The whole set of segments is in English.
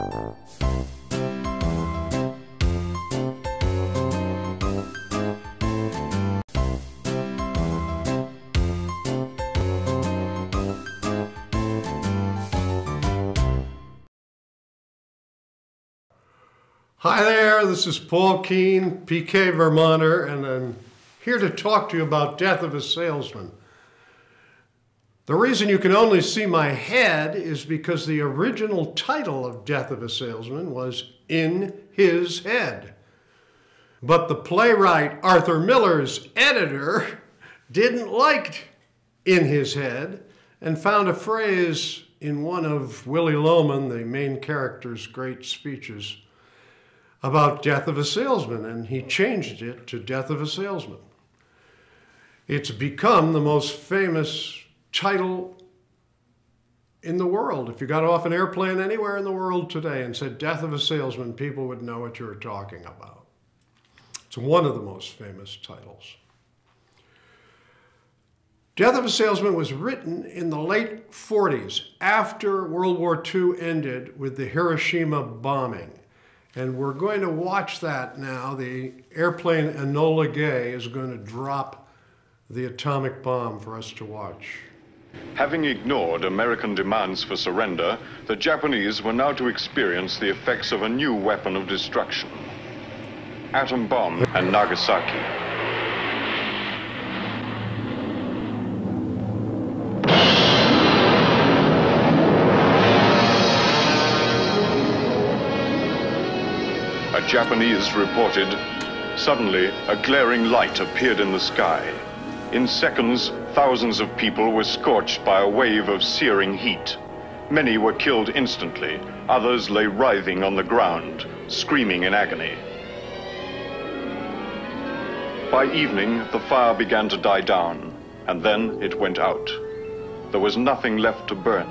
Hi there, this is Paul Keane PKvermonter, and I'm here to talk to you about Death of a Salesman. The reason you can only see my head is because the original title of Death of a Salesman was In His Head. But the playwright Arthur Miller's editor didn't like In His Head and found a phrase in one of Willy Loman, the main character's great speeches, about Death of a Salesman, and he changed it to Death of a Salesman. It's become the most famous title in the world. If you got off an airplane anywhere in the world today and said Death of a Salesman, people would know what you were talking about. It's one of the most famous titles. Death of a Salesman was written in the late 40s, after World War II ended with the Hiroshima bombing. And we're going to watch that now. The airplane Enola Gay is going to drop the atomic bomb for us to watch. Having ignored American demands for surrender, the Japanese were now to experience the effects of a new weapon of destruction: atom bomb and Nagasaki. Japanese reported, suddenly a glaring light appeared in the sky. In seconds, thousands of people were scorched by a wave of searing heat. Many were killed instantly. Others lay writhing on the ground, screaming in agony. By evening, the fire began to die down, and then it went out. There was nothing left to burn.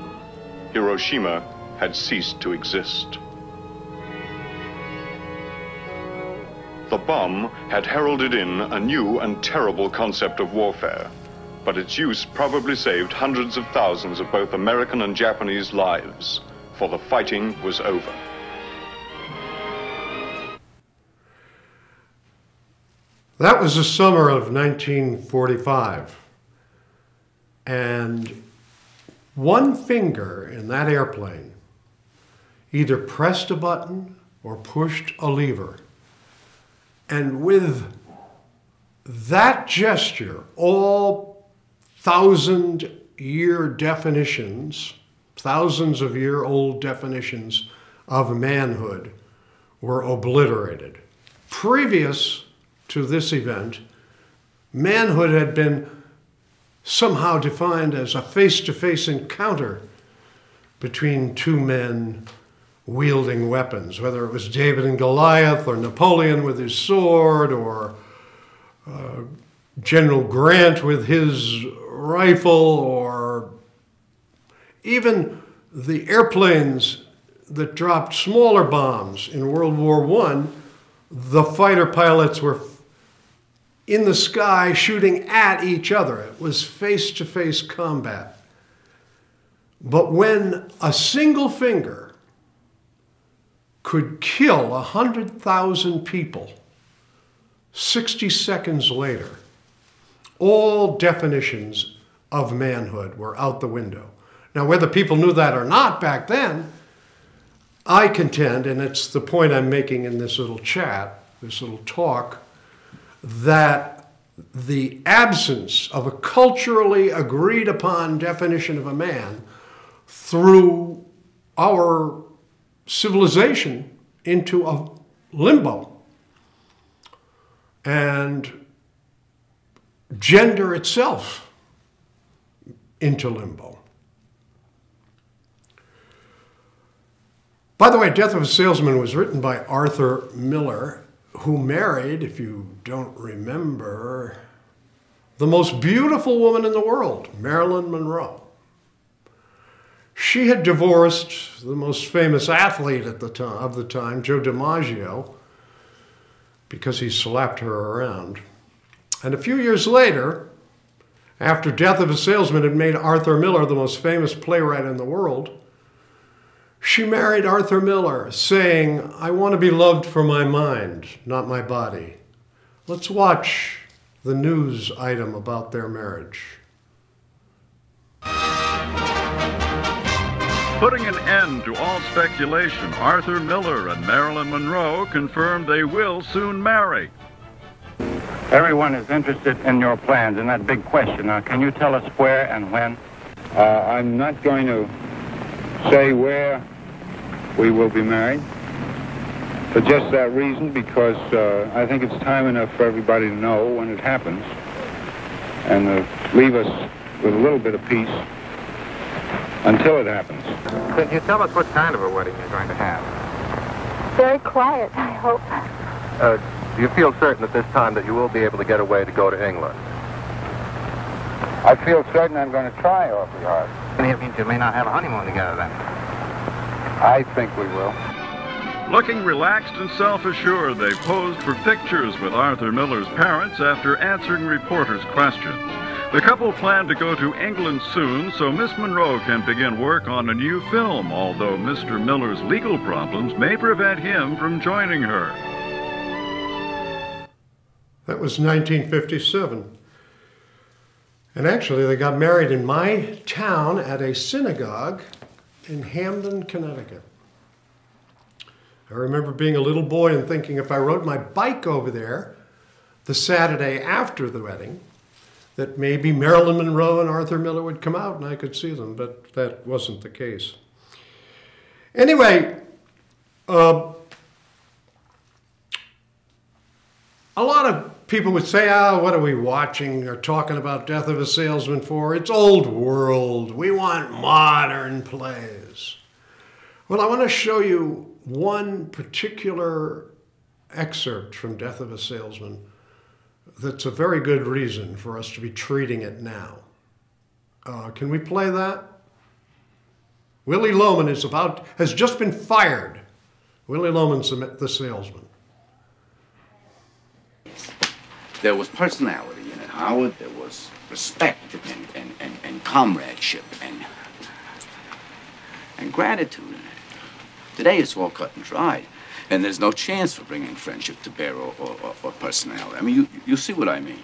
Hiroshima had ceased to exist. The bomb had heralded in a new and terrible concept of warfare, but its use probably saved hundreds of thousands of both American and Japanese lives, for the fighting was over. That was the summer of 1945, and one finger in that airplane either pressed a button or pushed a lever. And with that gesture, all thousand-year definitions, thousands-of-year-old definitions of manhood were obliterated. Previous to this event, manhood had been somehow defined as a face-to-face encounter between two men wielding weapons, whether it was David and Goliath or Napoleon with his sword or General Grant with his rifle, or even the airplanes that dropped smaller bombs in World War I. The fighter pilots were in the sky shooting at each other. It was face-to-face combat. But when a single finger could kill 100,000 people 60 seconds later, all definitions of manhood were out the window. Now, whether people knew that or not back then, I contend, and it's the point I'm making in this little chat, this little talk, that the absence of a culturally agreed upon definition of a man threw our civilization into a limbo, and gender itself into limbo. By the way, Death of a Salesman was written by Arthur Miller, who married, if you don't remember, the most beautiful woman in the world, Marilyn Monroe. She had divorced the most famous athlete at the time, of the time, Joe DiMaggio, because he slapped her around. And a few years later, after Death of a Salesman had made Arthur Miller the most famous playwright in the world, She married Arthur Miller, saying, "I want to be loved for my mind, not my body." Let's watch the news item about their marriage. Putting an end to all speculation, Arthur Miller and Marilyn Monroe confirmed they will soon marry. Everyone is interested in your plans and that big question. Now, can you tell us where and when? I'm not going to say where we will be married for just that reason, because I think it's time enough for everybody to know when it happens and leave us with a little bit of peace until it happens. Can you tell us what kind of a wedding you're going to have? Very quiet, I hope. Do you feel certain at this time that you will be able to get away to go to England? I feel certain I'm going to try awfully hard. It means you may not have a honeymoon together then. I think we will. Looking relaxed and self-assured, they posed for pictures with Arthur Miller's parents after answering reporters' questions. The couple plan to go to England soon so Miss Monroe can begin work on a new film, although Mr. Miller's legal problems may prevent him from joining her. That was 1957. And actually, they got married in my town at a synagogue in Hamden, Connecticut. I remember being a little boy and thinking if I rode my bike over there the Saturday after the wedding, that maybe Marilyn Monroe and Arthur Miller would come out and I could see them, but that wasn't the case. Anyway, a lot of people would say, what are we watching or talking about Death of a Salesman for? It's old world. We want modern plays. Well, I want to show you one particular excerpt from Death of a Salesman that's a very good reason for us to be treating it now. Can we play that? Willie Loman has just been fired. Willie Loman's the salesman. There was personality in it, Howard. There was respect and comradeship and gratitude in it. Today it's all cut and dried, and there's no chance for bringing friendship to bear or personality. I mean, you see what I mean.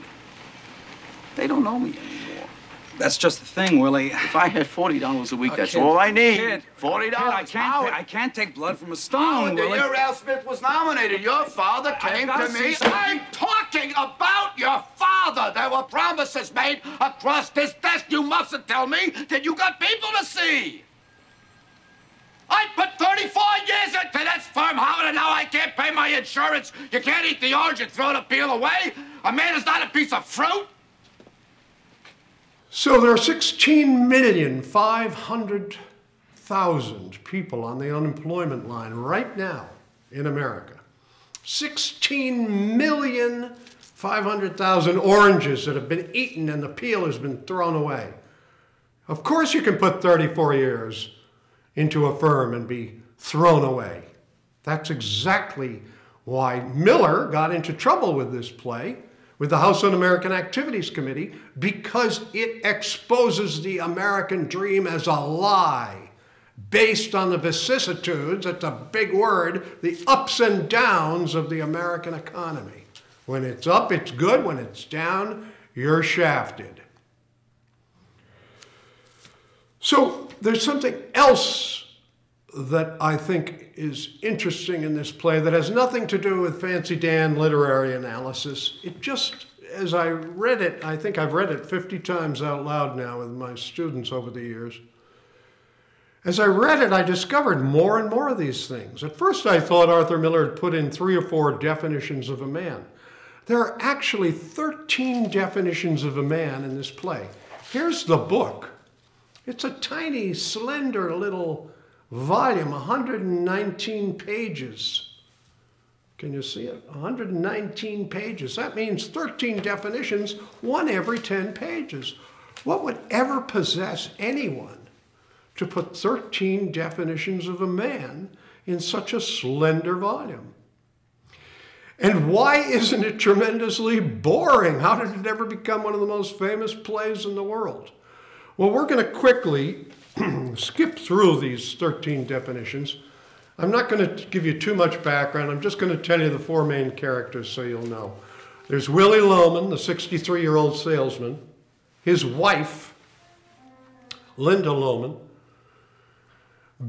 They don't know me anymore. That's just the thing, Willie. If I had $40 a week, that's all I need. Kid, $40. I can't take blood from a stone, Willie. Your Al Smith was nominated. Your father came to me. I'm talking about your father. There were promises made across this desk. You mustn't tell me that you got people to see. I put 34 years into this firm, Howard, and now I can't pay my insurance. You can't eat the orange and throw the peel away. A man is not a piece of fruit. So there are 16,500,000 people on the unemployment line right now in America. 16,500,000 oranges that have been eaten and the peel has been thrown away. Of course you can put 34 years into a firm and be thrown away. That's exactly why Miller got into trouble with this play with the House Un-American Activities Committee, because it exposes the American dream as a lie based on the vicissitudes, that's a big word, the ups and downs of the American economy. When it's up, it's good. When it's down, you're shafted. So there's something else that I think is interesting in this play that has nothing to do with Fancy Dan literary analysis. It just, as I read it, I think I've read it 50 times out loud now with my students over the years. As I read it, I discovered more and more of these things. At first I thought Arthur Miller had put in 3 or 4 definitions of a man. There are actually 13 definitions of a man in this play. Here's the book. It's a tiny, slender little volume, 119 pages. Can you see it? 119 pages. That means 13 definitions, 1 every 10 pages. What would ever possess anyone to put 13 definitions of a man in such a slender volume? And why isn't it tremendously boring? How did it ever become one of the most famous plays in the world? Well, we're going to quickly skip through these 13 definitions. I'm not going to give you too much background. I'm just going to tell you the four main characters so you'll know. There's Willie Loman, the 63-year-old salesman, his wife, Linda Loman,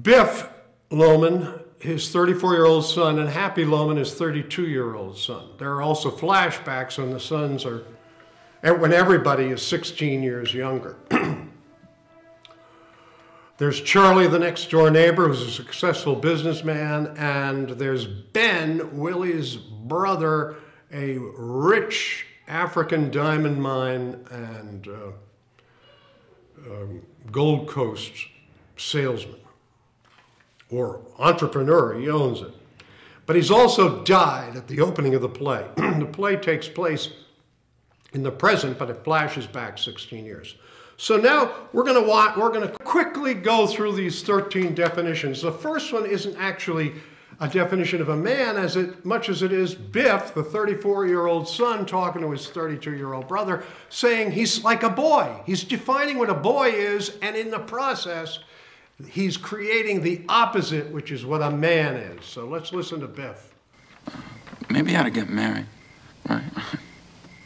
Biff Loman, his 34-year-old son, and Happy Loman, his 32-year-old son. There are also flashbacks when the sons are, when everybody is 16 years younger. There's Charlie, the next-door neighbor, who's a successful businessman, and there's Ben, Willie's brother, a rich African diamond mine and Gold Coast salesman, or entrepreneur. He owns it. But he's also died at the opening of the play. The play takes place in the present, but it flashes back 16 years. So now we're going to quickly go through these 13 definitions. The first one isn't actually a definition of a man as much as it is Biff, the 34-year-old son, talking to his 32-year-old brother, saying he's like a boy. He's defining what a boy is, and in the process, he's creating the opposite, which is what a man is. So let's listen to Biff. Maybe I ought to get married, right?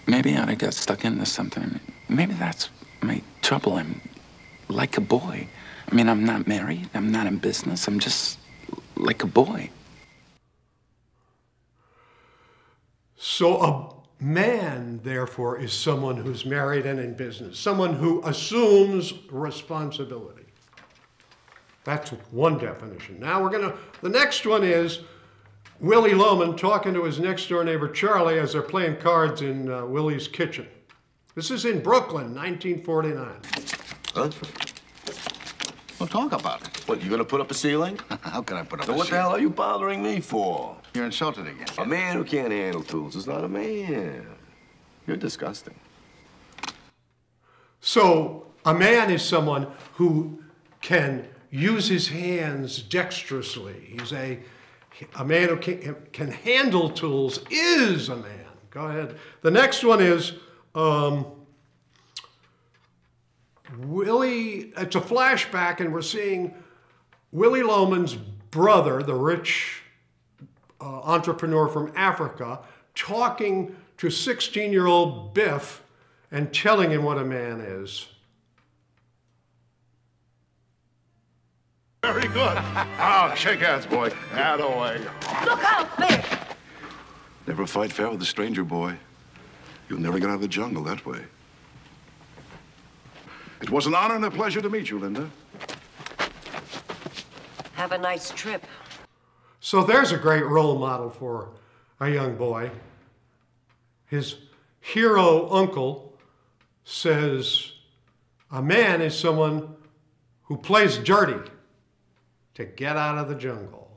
Maybe I ought to get stuck into something. Maybe that's my trouble. I'm like a boy. I mean, I'm not married. I'm not in business. I'm just like a boy. So a man, therefore, is someone who's married and in business, someone who assumes responsibility. That's one definition. Now the next one is Willie Loman talking to his next-door neighbor Charlie as they're playing cards in Willie's kitchen. This is in Brooklyn, 1949. Huh? Well, talk about it. What, you gonna put up a ceiling? How can I put up So a what the hell are you bothering me for? You're insulted again. A man who can't handle tools is not a man. You're disgusting. So a man is someone who can use his hands dexterously. He's a man who can handle tools is a man. Go ahead. The next one is Willie. It's a flashback, and we're seeing Willie Loman's brother, the rich entrepreneur from Africa, talking to 16-year-old Biff and telling him what a man is. Very good. Oh, shake hands, boy. Atta-way. Look out, Biff! Never fight fair with a stranger, boy. You'll never get out of the jungle that way. It was an honor and a pleasure to meet you, Linda. Have a nice trip. So there's a great role model for a young boy. His hero uncle says a man is someone who plays dirty to get out of the jungle.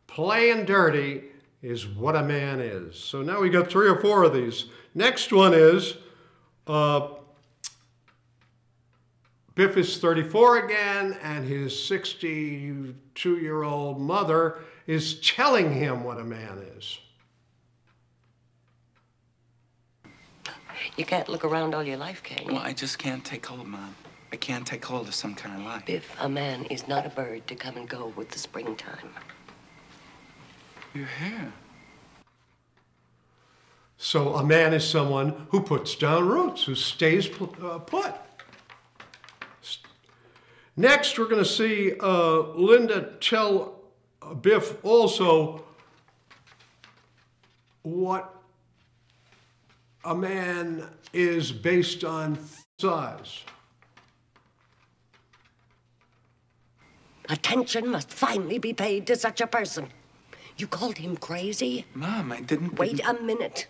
Playing dirty is what a man is. So now we got 3 or 4 of these. Next one is Biff is 34 again, and his 62-year-old mother is telling him what a man is. You can't look around all your life, can you? Well, I just can't take hold, Mom. I can't take hold of some kind of life. Biff, a man is not a bird to come and go with the springtime. Your hair. So a man is someone who puts down roots, who stays put. Next, we're going to see Linda tell Biff also what a man is based on size. Attention must finally be paid to such a person. You called him crazy? Mom, I didn't... Wait a minute.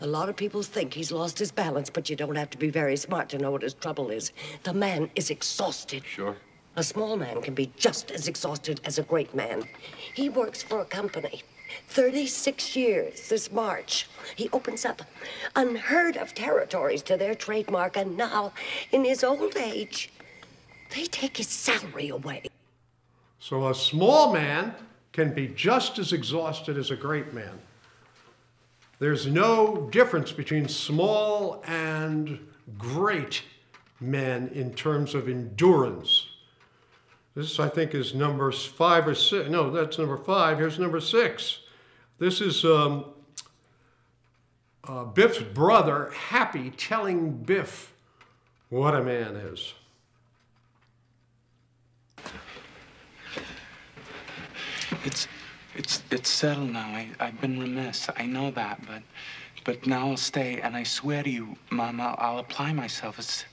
A lot of people think he's lost his balance, but you don't have to be very smart to know what his trouble is. The man is exhausted. Sure. A small man can be just as exhausted as a great man. He works for a company. 36 years this March. He opens up unheard of territories to their trademark, and now, in his old age, they take his salary away. So a small man can be just as exhausted as a great man. There's no difference between small and great men in terms of endurance. This, I think, is number 5 or 6. No, that's number 5. Here's number 6. This is Biff's brother, Happy, telling Biff what a man is. It's settled now. I've been remiss. I know that, but now I'll stay, and I swear to you, Mom, I'll apply myself. It's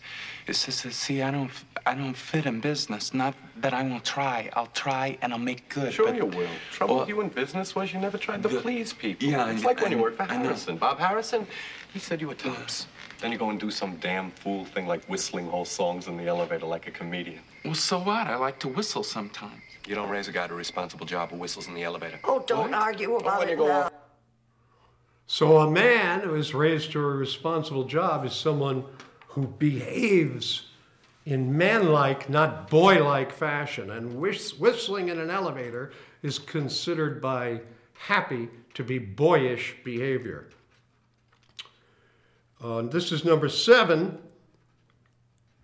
just that, see, I don't fit in business. Not that I won't try. I'll try, and I'll make good. Sure but, you will. Trouble with you in business was you never tried to please people. Yeah, it's like when you worked for Harrison. Bob Harrison, he said you were tops. Then you go and do some damn fool thing like whistling whole songs in the elevator like a comedian. Well, so what? I like to whistle sometimes. You don't raise a guy to a responsible job who whistles in the elevator. Oh, don't argue about it now. So a man who is raised to a responsible job is someone who behaves in man-like, not boy-like fashion. And whistling in an elevator is considered by Happy to be boyish behavior. This is number 7.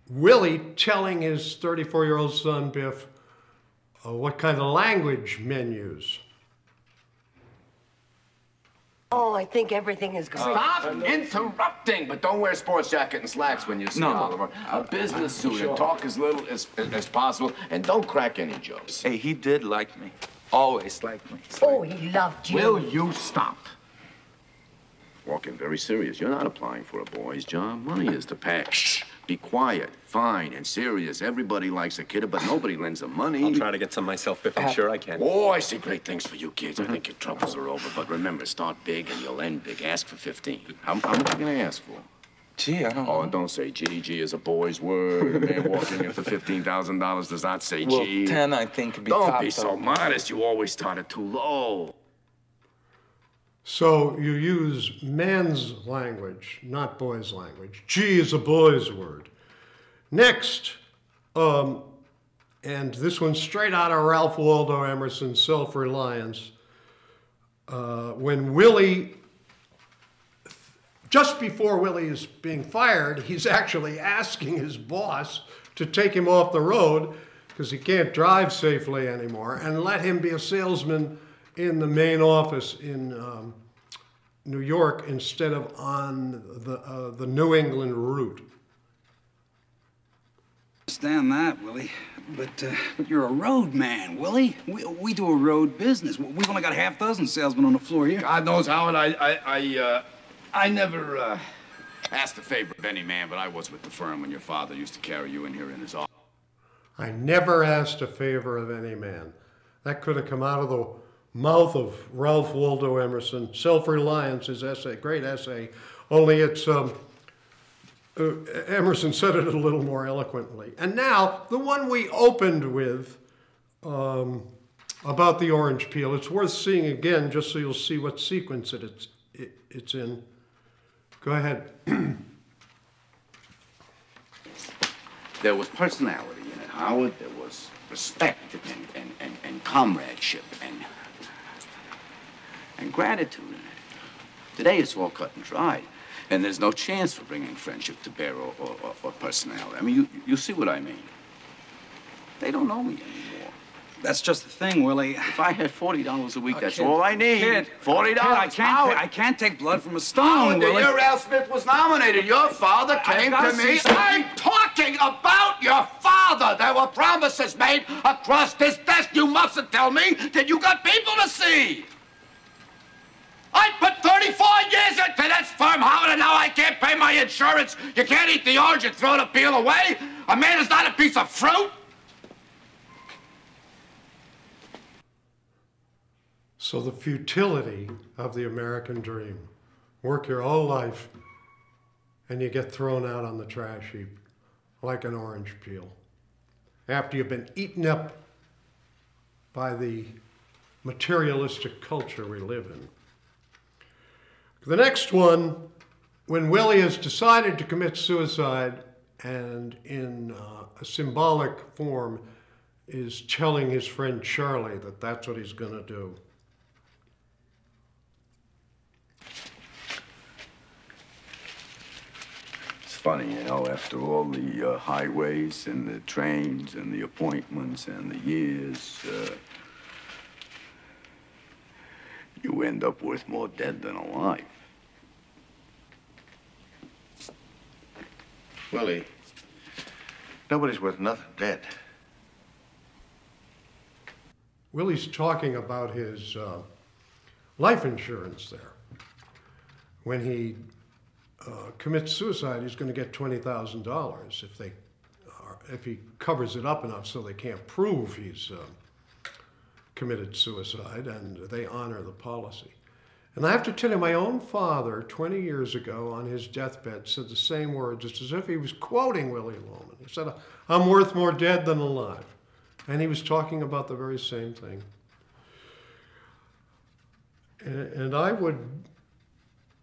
Willie telling his 34-year-old son, Biff, what kind of language men use. Oh, I think everything is great. Stop interrupting, but don't wear a sports jacket and slacks when you see Oliver. A business suit and talk as little as possible, and don't crack any jokes. Hey, he did like me. Always liked me. Oh, he loved you. Will you stop? Walking very serious. You're not applying for a boy's job. Money is to pay. Shh. Be quiet, fine, and serious. Everybody likes a kidder, but nobody lends them money. I'll try to get some myself, Biff. I'm sure I can. Oh, I see great things for you kids. I think your troubles are over. But remember, start big and you'll end big. Ask for 15. How much are you going to ask for? Gee, I don't know. Oh, and don't say G. G is a boy's word. A man walking in for $15,000 does not say G. Well, 10, I think, could be Don't top, be so modest. You always started too low. So you use man's language, not boy's language. G is a boy's word. Next, and this one's straight out of Ralph Waldo Emerson's Self-Reliance. When Willie, just before Willie is being fired, he's actually asking his boss to take him off the road because he can't drive safely anymore and let him be a salesman in the main office in New York instead of on the New England route. Understand that, Willie. But you're a road man, Willie. We do a road business. We've only got a half dozen salesmen on the floor here. God knows, Howard, I never asked a favor of any man, but I was with the firm when your father used to carry you in here in his office. I never asked a favor of any man. That could have come out of the mouth of Ralph Waldo Emerson. Self-Reliance, his essay, great essay, only it's, Emerson said it a little more eloquently. And now, the one we opened with about the orange peel, it's worth seeing again just so you'll see what sequence it's in. Go ahead. There was personality in it, Howard. There was respect and comradeship and gratitude in it. Today it's all cut and dried, and there's no chance for bringing friendship to bear or personality. I mean, you see what I mean. They don't know me anymore. That's just the thing, Willie. If I had $40 a week, that's all I need. Kid, $40. I can't take blood from a stone, The Willie. year Al Smith was nominated, your father came to me. I'm talking about your father. There were promises made across this desk. You mustn't tell me that you got people to see. I put 34 years into this firm, Howard, and now I can't pay my insurance. You can't eat the orange and throw the peel away. A man is not a piece of fruit. So the futility of the American dream. Work your whole life and you get thrown out on the trash heap like an orange peel after you've been eaten up by the materialistic culture we live in. The next one, when Willie has decided to commit suicide and in a symbolic form is telling his friend Charlie that that's what he's going to do. funny, you know, after all the highways and the trains and the appointments and the years, you end up worth more dead than alive. Willie, nobody's worth nothing dead. Willie's talking about his life insurance there. When he commits suicide, he's going to get $20,000 if he covers it up enough so they can't prove he's committed suicide, and they honor the policy. And I have to tell you, my own father, 20 years ago on his deathbed, said the same words, just as if he was quoting Willie Loman. He said, "I'm worth more dead than alive." And he was talking about the very same thing. And I would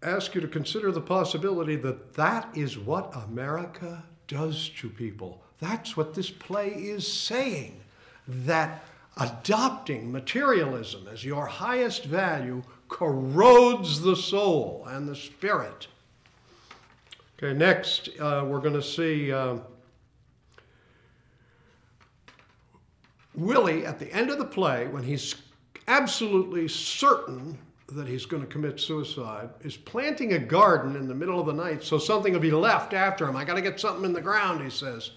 ask you to consider the possibility that that is what America does to people. That's what this play is saying, that adopting materialism as your highest value corrodes the soul and the spirit. Okay, next we're going to see Willie at the end of the play, when he's absolutely certain that he's going to commit suicide, is planting a garden in the middle of the night so something will be left after him. I got to get something in the ground, he says.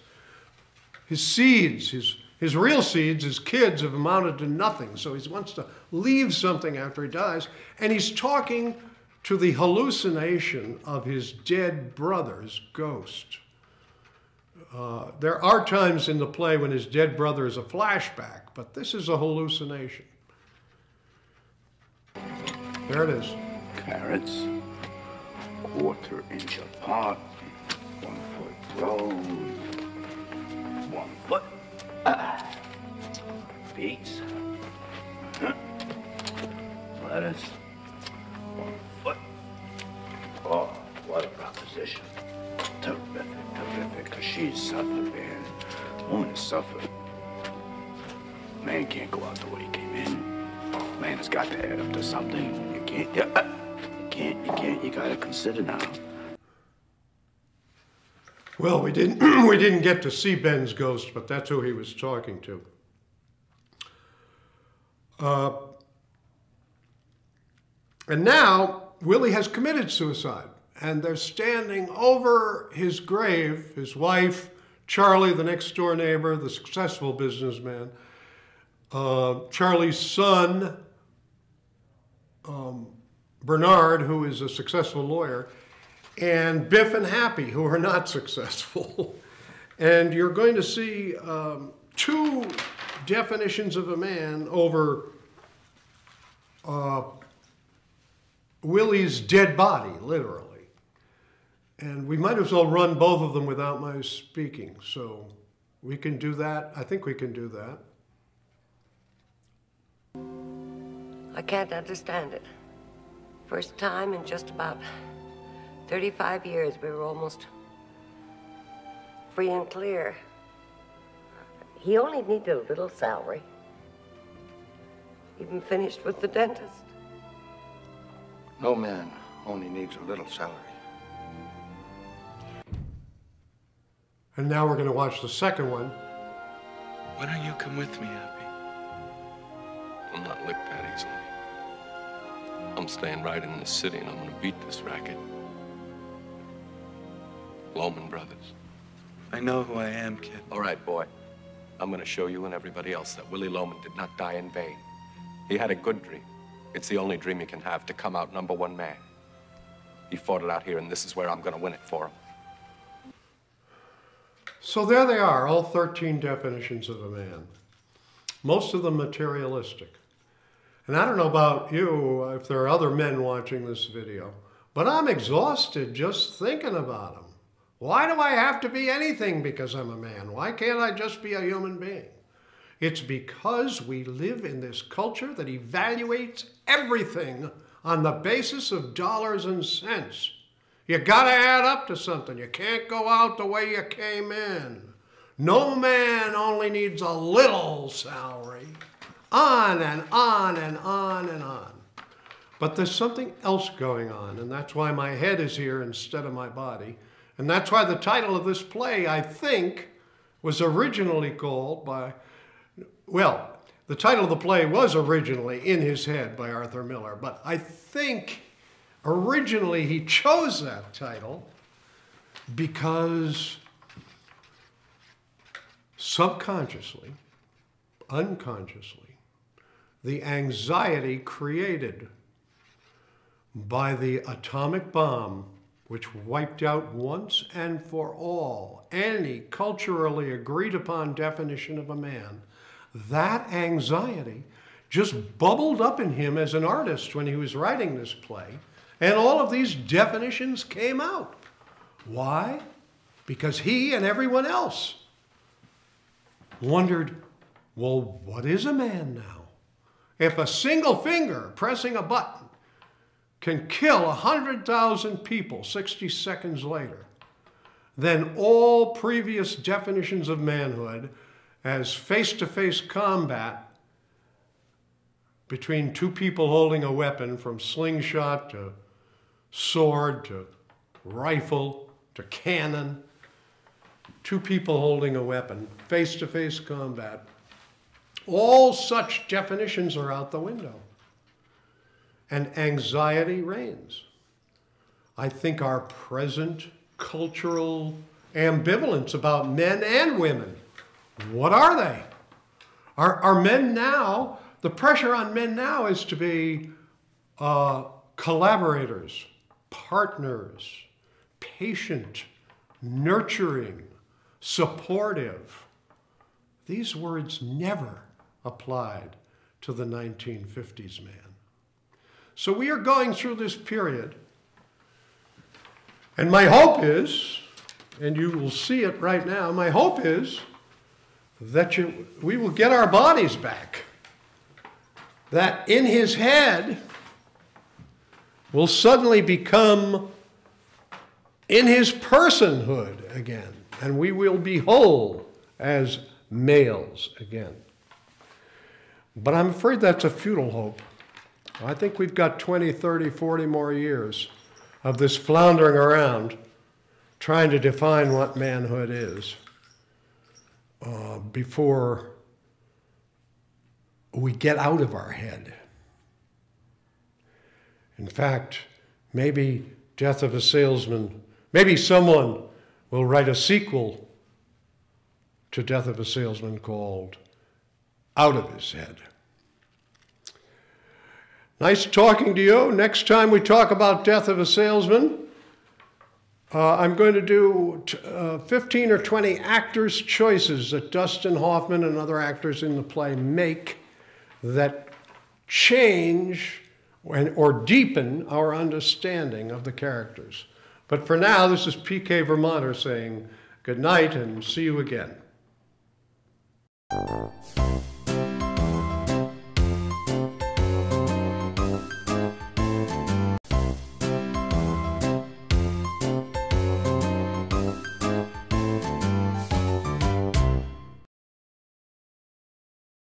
His seeds, his real seeds, his kids, have amounted to nothing, so he wants to leave something after he dies, and he's talking to the hallucination of his dead brother's ghost. There are times in the play when his dead brother is a flashback, but this is a hallucination. There it is. Carrots, 1/4 inch apart, 1 foot rows, 1 foot. Beets, lettuce, 1 foot. Oh, what a proposition. Terrific, terrific, 'cause she's suffered, man. Woman has suffered. Man can't go out the way he came in. Man has got to add up to something. You can't, you gotta consider now. Well, we didn't get to see Ben's ghost, but that's who he was talking to. And now Willie has committed suicide, and they're standing over his grave, his wife, Charlie, the next door neighbor, the successful businessman, Charlie's son, Bernard, who is a successful lawyer, and Biff and Happy, who are not successful. And you're going to see two definitions of a man over Willie's dead body, literally. And we might as well run both of them without my speaking. So we can do that. I think we can do that. I can't understand it. First time in just about 35 years, we were almost free and clear. He only needed a little salary. Even finished with the dentist. No man only needs a little salary. And now we're going to watch the second one. Why don't you come with me, Happy? I'm not licked that easily. I'm staying right in this city, and I'm gonna beat this racket. Loman Brothers. I know who I am, kid. All right, boy. I'm gonna show you and everybody else that Willie Loman did not die in vain. He had a good dream. It's the only dream he can have, to come out #1 man. He fought it out here, and this is where I'm gonna win it for him. So there they are, all 13 definitions of a man. Most of them materialistic. And I don't know about you, if there are other men watching this video, but I'm exhausted just thinking about them. Why do I have to be anything because I'm a man? Why can't I just be a human being? It's because we live in this culture that evaluates everything on the basis of dollars and cents. You gotta add up to something. You can't go out the way you came in. No man only needs a little salary. On and on and on and on. But there's something else going on, and that's why my head is here instead of my body. And that's why the title of this play, I think, was originally called by, well, the title of the play was originally In His Head by Arthur Miller, but I think originally he chose that title because subconsciously, unconsciously, the anxiety created by the atomic bomb, which wiped out once and for all any culturally agreed upon definition of a man, that anxiety just bubbled up in him as an artist when he was writing this play, and all of these definitions came out. Why? Because he and everyone else wondered, well, what is a man now? If a single finger pressing a button can kill 100,000 people 60 seconds later, then all previous definitions of manhood as face-to-face combat between two people holding a weapon, from slingshot to sword to rifle to cannon, two people holding a weapon, face-to-face combat, all such definitions are out the window. And anxiety reigns. I think our present cultural ambivalence about men and women, what are they? Are men now, the pressure on men now is to be collaborators, partners, patient, nurturing, supportive. These words never applied to the 1950s man. So we are going through this period, and my hope is, and you will see it right now, my hope is that we will get our bodies back. That in his head will suddenly become in his personhood again, and we will be whole as males again. But I'm afraid that's a futile hope. I think we've got 20, 30, 40 more years of this floundering around trying to define what manhood is before we get out of our head. In fact, maybe Death of a Salesman, maybe someone will write a sequel to Death of a Salesman called Out of His Head. Nice talking to you. Next time we talk about Death of a Salesman, I'm going to do 15 or 20 actors' choices that Dustin Hoffman and other actors in the play make that change or deepen our understanding of the characters. But for now, this is PKvermonter saying good night and see you again.